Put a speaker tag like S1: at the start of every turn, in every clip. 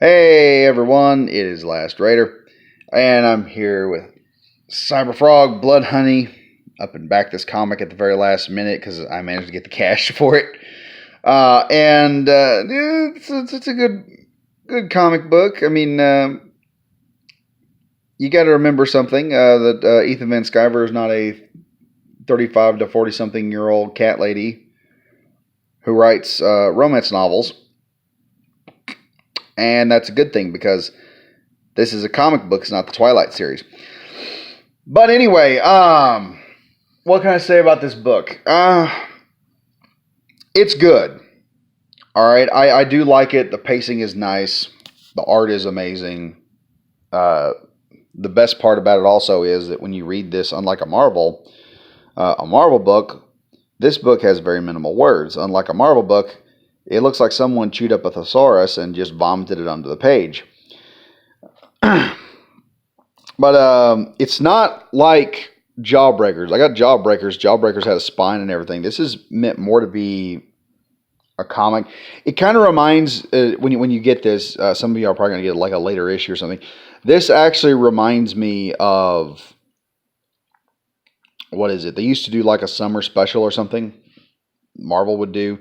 S1: Hey everyone, it is Last Raider, and I'm here with Cyberfrog Blood Honey, up and back this comic at the very last minute because I managed to get the cash for it. It's a good comic book. I mean, you got to remember something that Ethan Van Sciver is not a 35 to 40 something year old cat lady who writes romance novels. And that's a good thing because this is a comic book, it's not the Twilight series. But anyway, what can I say about this book? It's good. All right, I do like it. The pacing is nice. The art is amazing. The best part about it also is that when you read this, unlike a Marvel book, this book has very minimal words. Unlike a Marvel book, it looks like someone chewed up a thesaurus and just vomited it onto the page. But it's not like Jawbreakers. I got Jawbreakers. Jawbreakers had a spine and everything. This is meant more to be a comic. It kind of reminds, when you get this, some of you are probably going to get like a later issue or something. This actually reminds me of, what is it? They used to do like a summer special or something. Marvel would do.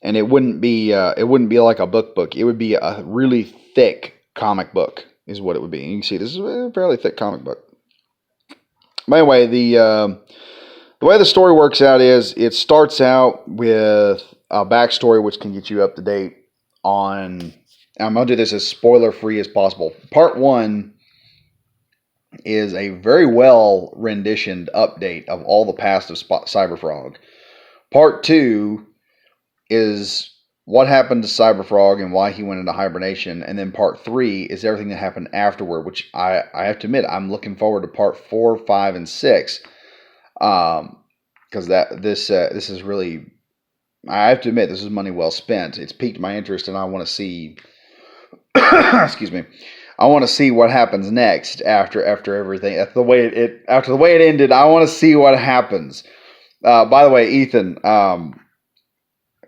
S1: And it wouldn't be like a book. It would be a really thick comic book, is what it would be. And you can see this is a fairly thick comic book. But anyway, the way the story works out is it starts out with a backstory which can get you up to date on. I'm going to do this as spoiler free as possible. Part 1 is a very well renditioned update of all the past of Cyberfrog. Part 2 is what happened to Cyberfrog and why he went into hibernation. And then part 3 is everything that happened afterward, which I have to admit, I'm looking forward to part 4, 5, and 6. Because this is really, I have to admit, this is money well spent. It's piqued my interest, and I want to see, excuse me, I want to see what happens next after everything. After the way it ended, I want to see what happens. By the way, Ethan,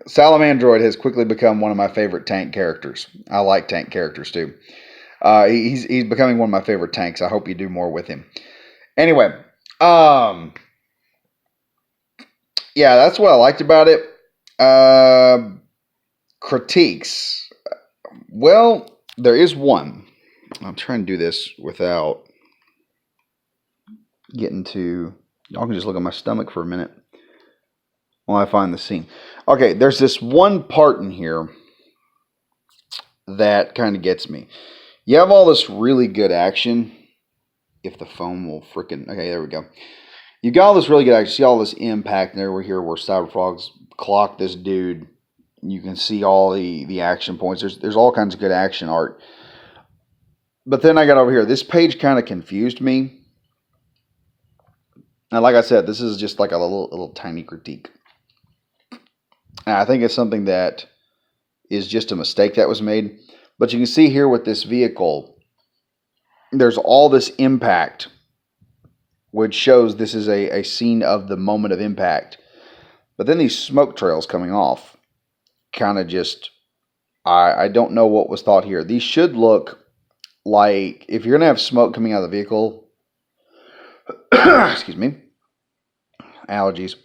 S1: Salamandroid has quickly become one of my favorite tank characters. I like tank characters too. He's becoming one of my favorite tanks. I hope you do more with him. Anyway, yeah, that's what I liked about it. Critiques. Well, there is one. I'm trying to do this without getting to. Y'all can just look at my stomach for a minute while I find the scene. Okay, there's this one part in here that kind of gets me. You have all this really good action. If the phone will frickin'... Okay, there we go. You got all this really good action. See all this impact and over here where Cyberfrog's clocked this dude. You can see all the action points. There's all kinds of good action art. But then I got over here. This page kind of confused me. And like I said, this is just like a little tiny critique. And I think it's something that is just a mistake that was made. But you can see here with this vehicle, there's all this impact, which shows this is a scene of the moment of impact. But then these smoke trails coming off kind of just, I don't know what was thought here. These should look like, if you're going to have smoke coming out of the vehicle, excuse me, allergies.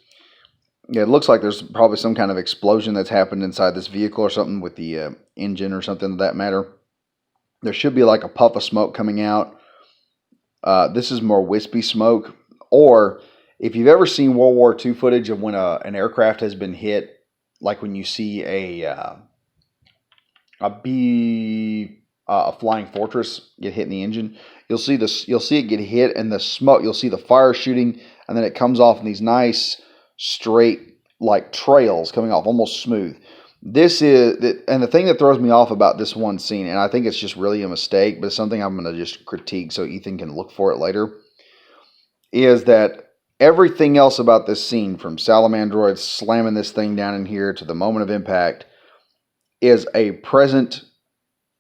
S1: Yeah, it looks like there's probably some kind of explosion that's happened inside this vehicle or something with the engine or something of that matter. There should be like a puff of smoke coming out. This is more wispy smoke. Or if you've ever seen World War II footage of when an aircraft has been hit, like when you see a flying fortress get hit in the engine, you'll see it get hit and the smoke. You'll see the fire shooting, and then it comes off in these nice straight like trails coming off, almost smooth. This is, and the thing that throws me off about this one scene, and I think it's just really a mistake, but it's something I'm going to just critique so Ethan can look for it later, is that everything else about this scene, from Salamandroid slamming this thing down in here to the moment of impact, is a present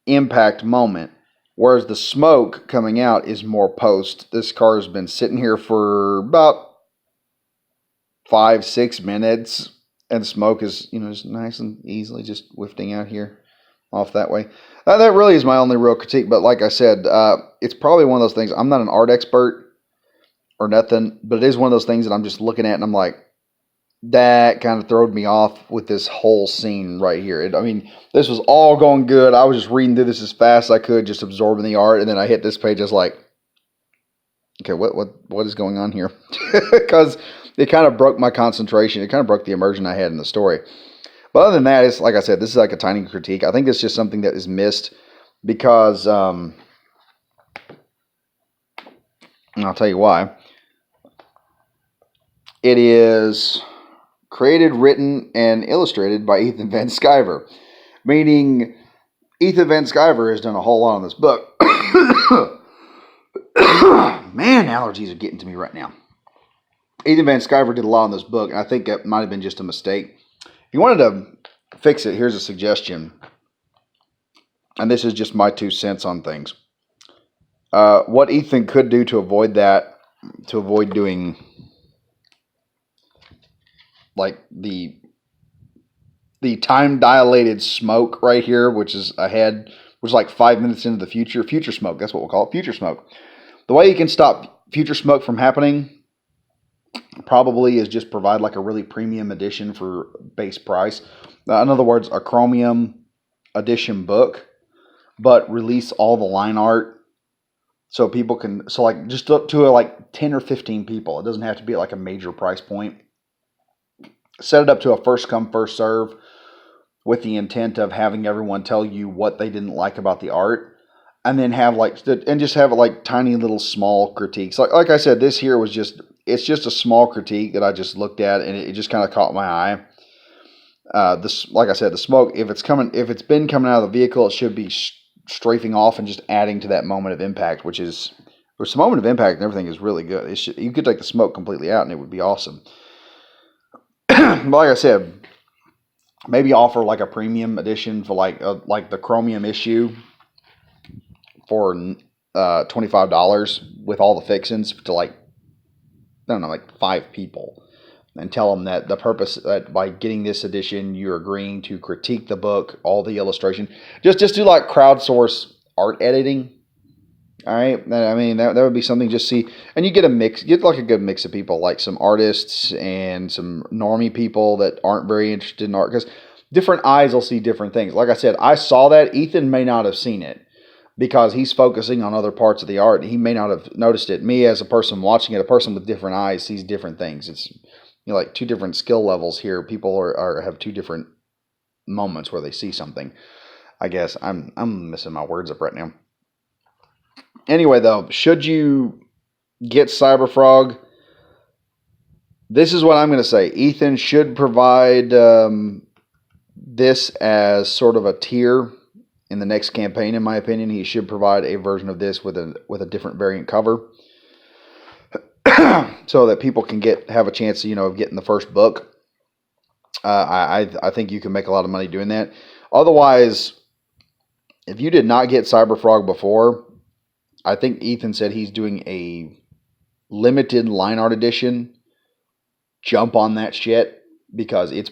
S1: impact moment, whereas the smoke coming out is more post. This car has been sitting here for about 5-6 minutes, and smoke is, just nice and easily just wafting out here. off that way. That really is my only real critique. But like I said, it's probably one of those things. I'm not an art expert or nothing, but it is one of those things that I'm just looking at and I'm like, that kind of throwed me off with this whole scene right here. I mean, this was all going good. I was just reading through this as fast as I could, just absorbing the art, and then I hit this page. I was like, okay, what is going on here? Because it kind of broke my concentration. It kind of broke the immersion I had in the story. But other than that, it's like I said, this is like a tiny critique. I think it's just something that is missed because, and I'll tell you why. It is created, written, and illustrated by Ethan Van Sciver, meaning Ethan Van Sciver has done a whole lot on this book. Man, allergies are getting to me right now. Ethan Van Sciver did a lot on this book, and I think that might have been just a mistake. If you wanted to fix it, here's a suggestion. And this is just my 2 cents on things. What Ethan could do to avoid that, to avoid doing like the time dilated smoke right here, which is ahead, which is like 5 minutes into the future. Future smoke, that's what we'll call it, future smoke. The way you can stop future smoke from happening probably is just provide like a really premium edition for base price. In other words, a chromium edition book, but release all the line art so people can, so like just up to like 10 or 15 people. It doesn't have to be like a major price point. Set it up to a first come, first serve with the intent of having everyone tell you what they didn't like about the art. And then have just have like tiny little small critiques. Like I said, this here was it's just a small critique that I just looked at and it just kind of caught my eye. Like I said, the smoke, if it's been coming out of the vehicle, it should be strafing off and just adding to that moment of impact, which the moment of impact and everything is really good. You could take the smoke completely out and it would be awesome. But like I said, maybe offer like a premium edition for like the chromium issue for $25 with all the fixings to like, I don't know, like 5 people, and tell them that the purpose that by getting this edition, you're agreeing to critique the book, all the illustration, just do like crowdsource art editing. All right. I mean, that would be something just see, and you get like a good mix of people, like some artists and some normie people that aren't very interested in art, because different eyes will see different things. Like I said, I saw that. Ethan may not have seen it because he's focusing on other parts of the art. He may not have noticed it. Me as a person watching it, a person with different eyes sees different things. It's like 2 different skill levels here. People have 2 different moments where they see something. I guess I'm missing my words up right now. Anyway, though, should you get Cyberfrog, this is what I'm going to say. Ethan should provide this as sort of a tier in the next campaign. In my opinion, he should provide a version of this with a different variant cover, so that people can have a chance, of getting the first book. I think you can make a lot of money doing that. Otherwise, if you did not get Cyberfrog before, I think Ethan said he's doing a limited line art edition. Jump on that shit because it's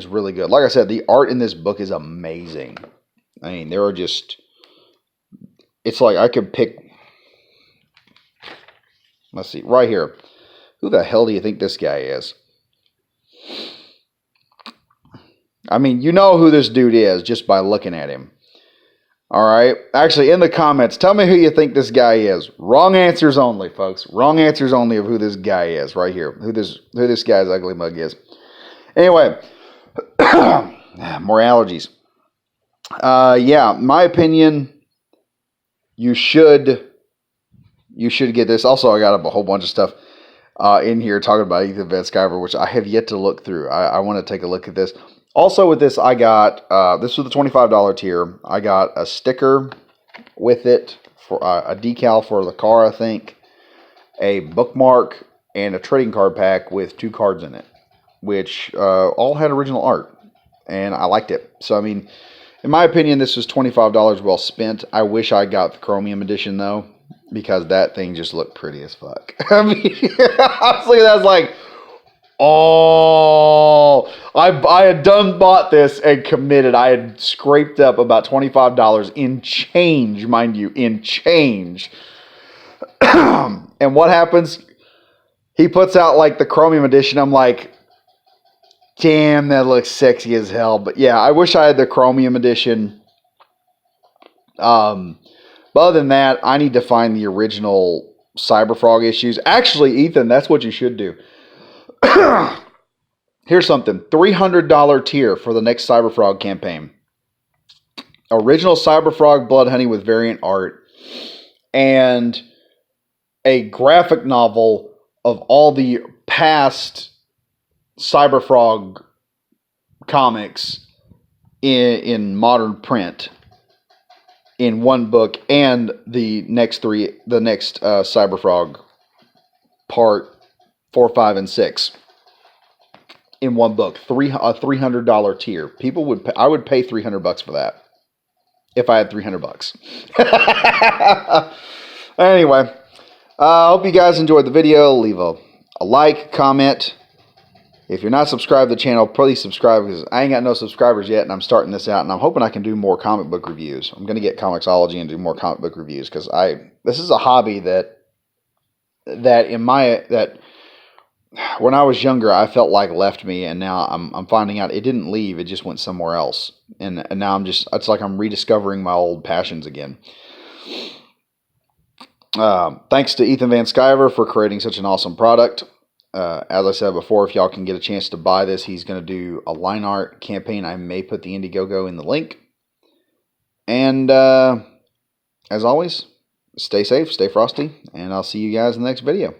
S1: really good. Like I said, the art in this book is amazing. I mean, it's like I could pick, let's see, right here. Who the hell do you think this guy is? I mean, you know who this dude is just by looking at him. All right. Actually, in the comments, tell me who you think this guy is. Wrong answers only, folks. Wrong answers only of who this guy is right here. Who this guy's ugly mug is. Anyway, more allergies. Yeah, my opinion, you should get this. Also, I got a whole bunch of stuff in here talking about Ethan Van Sciver, which I have yet to look through. I want to take a look at this. Also with this, I got, this was the $25 tier. I got a sticker with it, for a decal for the car, I think, a bookmark, and a trading card pack with 2 cards in it, which all had original art, and I liked it. So, I mean, in my opinion, this was $25 well spent. I wish I got the Chromium edition, though, because that thing just looked pretty as fuck. I mean, honestly, that's like, Oh, I had done bought this and committed. I had scraped up about $25 in change, mind you, in change. And what happens? He puts out like the Chromium edition. I'm like, damn, that looks sexy as hell. But yeah, I wish I had the Chromium edition. But other than that, I need to find the original Cyberfrog issues. Actually, Ethan, that's what you should do. Here's something. $300 tier for the next Cyberfrog campaign. Original Cyberfrog Blood Honey with variant art. And a graphic novel of all the past Cyberfrog comics in modern print in one book, and the next Cyberfrog part 4, 5, and 6 in one book. A $300 tier. I would pay $300 for that if I had $300. Anyway, I hope you guys enjoyed the video. Leave a like, comment. If you're not subscribed to the channel, please subscribe, because I ain't got no subscribers yet, and I'm starting this out, and I'm hoping I can do more comic book reviews. I'm going to get Comixology and do more comic book reviews, because this is a hobby that when I was younger, I felt like left me, and now I'm finding out it didn't leave. It just went somewhere else, and now it's like I'm rediscovering my old passions again. Thanks to Ethan Van Sciver for creating such an awesome product. As I said before, if y'all can get a chance to buy this, he's going to do a line art campaign. I may put the Indiegogo in the link. And as always, stay safe, stay frosty, and I'll see you guys in the next video.